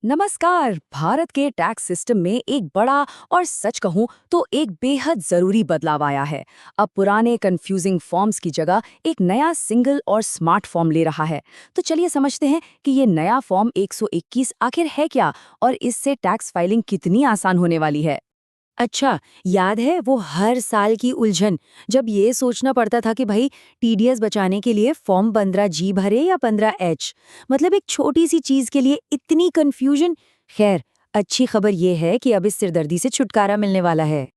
नमस्कार। भारत के tax system में एक बड़ा और सच कहूं तो एक बेहद जरूरी बदलाव आया है। अब पुराने कंफ्यूजिंग फॉर्म्स की जगह एक नया सिंगल और स्मार्ट फॉर्म ले रहा है। तो चलिए समझते हैं कि ये नया फॉर्म 121 आखिर है क्या और इससे टैक्स फाइलिंग कितनी आसान होने वाली है। अच्छा, याद है वो हर साल की उलझन, जब ये सोचना पड़ता था कि भाई टीडीएस बचाने के लिए फॉर्म 15G भरे या 15H। मतलब एक छोटी सी चीज के लिए इतनी कंफ्यूजन। खैर, अच्छी खबर ये है कि अब इस सिरदर्दी से छुटकारा मिलने वाला है।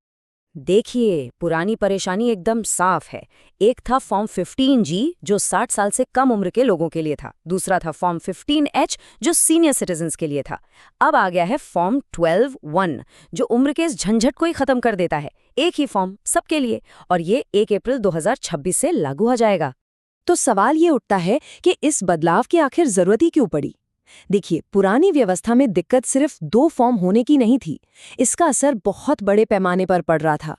देखिए, पुरानी परेशानी एकदम साफ है। एक था फॉर्म 15G जो 60 साल से कम उम्र के लोगों के लिए था। दूसरा था फॉर्म 15H जो सीनियर सिटीजन्स के लिए था। अब आ गया है फॉर्म 12(1) जो उम्र के इस झंझट को ही खत्म कर देता है। एक ही फॉर्म सबके लिए, और ये 1 अप्रैल 2026 से लागू हो जाएगा। तो सवाल ये उठता है कि इस बदलाव की आखिर जरूरत ही क्यों पड़ी। देखिए, पुरानी व्यवस्था में दिक्कत सिर्फ 2 फॉर्म होने की नहीं थी, इसका असर बहुत बड़े पैमाने पर पड़ रहा था।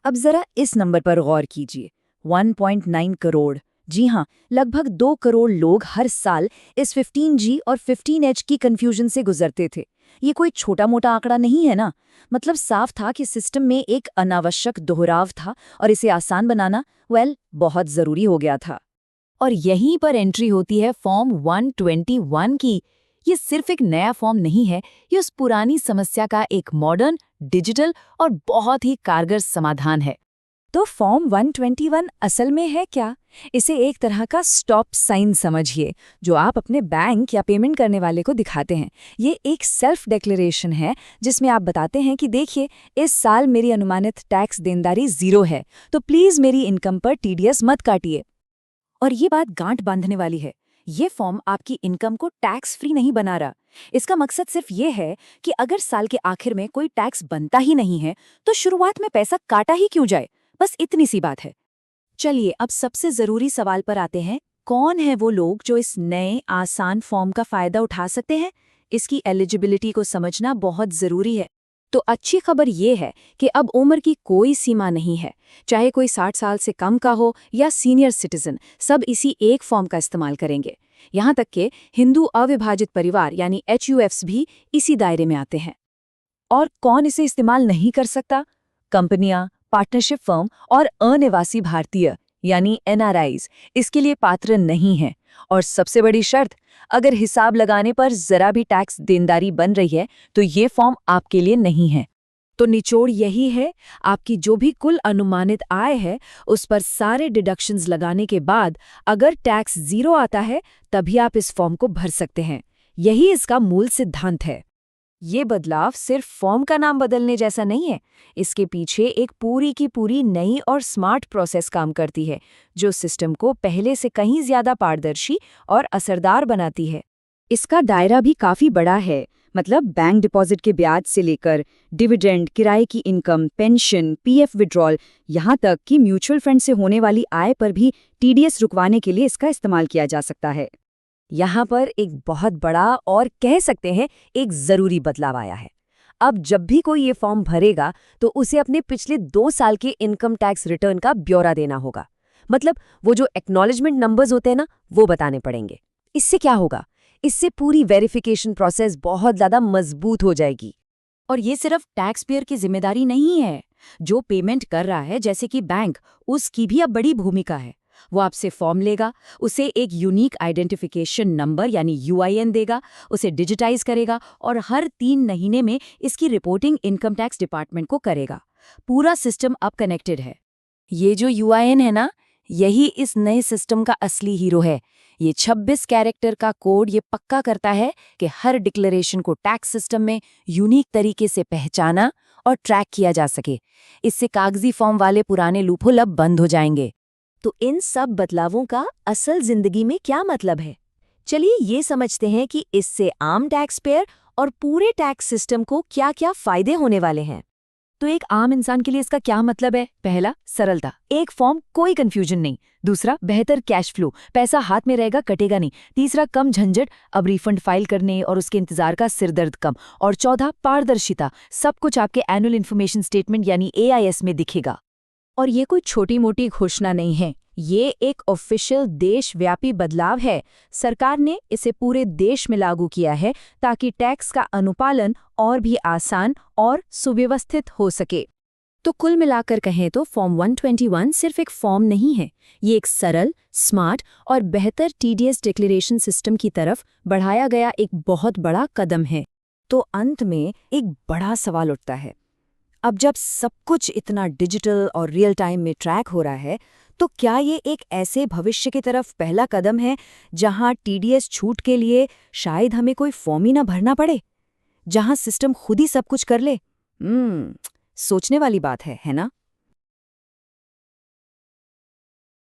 अब जरा इस नंबर पर गौर कीजिए, 1.9 करोड़। जी हाँ, लगभग 2 करोड़ लोग हर साल इस 15G और 15H की कंफ्यूजन से गुजरते थे। ये कोई छोटा मोटा आंकड़ा नहीं है ना। मतलब साफ था कि सिस्टम में एक अनावश्यक दोहराव था और इसे आसान बनाना बहुत जरूरी हो गया था। और यहीं पर एंट्री होती है फॉर्म 121 की। ये सिर्फ एक नया फॉर्म नहीं है, ये उस पुरानी समस्या का एक मॉडर्न, डिजिटल और बहुत ही कारगर समाधान है। तो फॉर्म 121 असल में है क्या? इसे एक तरह का स्टॉप साइन समझिए, जो आप अपने बैंक या पेमेंट करने वाले को दिखाते हैं। ये एक सेल्फ डिक्लेरेशन है जिसमें आप बताते हैं कि देखिए, इस साल मेरी अनुमानित टैक्स देनदारी 0 है, तो प्लीज मेरी इनकम पर टीडीएस मत काटिए। और ये बात गांठ बांधने वाली है। ये फॉर्म आपकी इनकम को टैक्स फ्री नहीं बना रहा। इसका मकसद सिर्फ ये है कि अगर साल के आखिर में कोई टैक्स बनता ही नहीं है, तो शुरुआत में पैसा काटा ही क्यों जाए। बस इतनी सी बात है। चलिए, अब सबसे जरूरी सवाल पर आते हैं। कौन है वो लोग जो इस नए आसान फॉर्म का फायदा उठा सकते हैं? इसकी एलिजिबिलिटी को समझना बहुत जरूरी है। तो अच्छी खबर ये है कि अब उम्र की कोई सीमा नहीं है। चाहे कोई 60 साल से कम का हो या सीनियर सिटीजन, सब इसी एक फॉर्म का इस्तेमाल करेंगे। यहाँ तक कि हिंदू अविभाजित परिवार यानी HUFs भी इसी दायरे में आते हैं। और कौन इसे इस्तेमाल नहीं कर सकता? कंपनियां, पार्टनरशिप फर्म और अनिवासी भारतीय यानी NRIs इसके लिए पात्र नहीं हैं। और सबसे बड़ी शर्त, अगर हिसाब लगाने पर जरा भी टैक्स देनदारी बन रही है तो ये फॉर्म आपके लिए नहीं है। तो निचोड़ यही है, आपकी जो भी कुल अनुमानित आय है उस पर सारे डिडक्शंस लगाने के बाद अगर टैक्स 0 आता है, तभी आप इस फॉर्म को भर सकते हैं। यही इसका मूल सिद्धांत है। ये बदलाव सिर्फ फॉर्म का नाम बदलने जैसा नहीं है। इसके पीछे एक पूरी की पूरी नई और स्मार्ट प्रोसेस काम करती है, जो सिस्टम को पहले से कहीं ज्यादा पारदर्शी और असरदार बनाती है। इसका दायरा भी काफी बड़ा है। मतलब बैंक डिपॉजिट के ब्याज से लेकर डिविडेंड, किराए की इनकम, पेंशन, PF विड्रॉल, यहाँ तक कि म्यूचुअल फंड से होने वाली आय पर भी TDS रुकवाने के लिए इसका इस्तेमाल किया जा सकता है। यहाँ पर एक बहुत बड़ा और कह सकते हैं एक जरूरी बदलाव आया है। अब जब भी कोई ये फॉर्म भरेगा तो उसे अपने पिछले 2 साल के इनकम टैक्स रिटर्न का ब्यौरा देना होगा। मतलब वो जो एक्नॉलेजमेंट नंबर्स होते हैं ना, वो बताने पड़ेंगे। इससे क्या होगा? इससे पूरी वेरिफिकेशन प्रोसेस बहुत ज़्यादा मजबूत हो जाएगी। और ये सिर्फ टैक्स पेयर की जिम्मेदारी नहीं है। जो पेमेंट कर रहा है, जैसे कि बैंक, उसकी भी अब बड़ी भूमिका है। वो आपसे फॉर्म लेगा, उसे एक यूनिक आइडेंटिफिकेशन नंबर यानी UIN देगा, उसे डिजिटाइज करेगा और हर 3 महीने में इसकी रिपोर्टिंग इनकम टैक्स डिपार्टमेंट को करेगा। पूरा सिस्टम अब कनेक्टेड है। ये जो UIN है ना, यही इस नए सिस्टम का असली हीरो है। ये 26 कैरेक्टर का कोड ये पक्का करता है कि हर डिक्लेरेशन को टैक्स सिस्टम में यूनिक तरीके से पहचाना और ट्रैक किया जा सके। इससे कागजी फॉर्म वाले पुराने लूपहोल अब बंद हो जाएंगे। तो इन सब बदलावों का असल जिंदगी में क्या मतलब है? चलिए ये समझते हैं कि इससे आम टैक्स पेयर और पूरे टैक्स सिस्टम को क्या-क्या फायदे होने वाले हैं। तो एक आम इंसान के लिए इसका क्या मतलब है? पहला, सरलता। एक फॉर्म, कोई कंफ्यूजन नहीं। दूसरा, बेहतर कैश फ्लो, पैसा हाथ में रहेगा, कटेगा नहीं। तीसरा, कम झंझट, अब रिफंड फाइल करने और उसके इंतजार का सिरदर्द कम। और चौथा, पारदर्शिता, सब कुछ आपके एनुअल इन्फॉर्मेशन स्टेटमेंट यानी AIS में दिखेगा। और ये कोई छोटी मोटी घोषणा नहीं है, ये एक ऑफिशियल देशव्यापी बदलाव है। सरकार ने इसे पूरे देश में लागू किया है ताकि टैक्स का अनुपालन और भी आसान और सुव्यवस्थित हो सके। तो कुल मिलाकर कहें तो फॉर्म 121 सिर्फ एक फॉर्म नहीं है, ये एक सरल, स्मार्ट और बेहतर टीडीएस डिक्लेरेशन सिस्टम की तरफ बढ़ाया गया एक बहुत बड़ा कदम है। तो अंत में एक बड़ा सवाल उठता है, अब जब सब कुछ इतना डिजिटल और रियल टाइम में ट्रैक हो रहा है, तो क्या ये एक ऐसे भविष्य की तरफ पहला कदम है जहां टीडीएस छूट के लिए शायद हमें कोई फॉर्म ही ना भरना पड़े, जहां सिस्टम खुद ही सब कुछ कर ले? सोचने वाली बात है ना?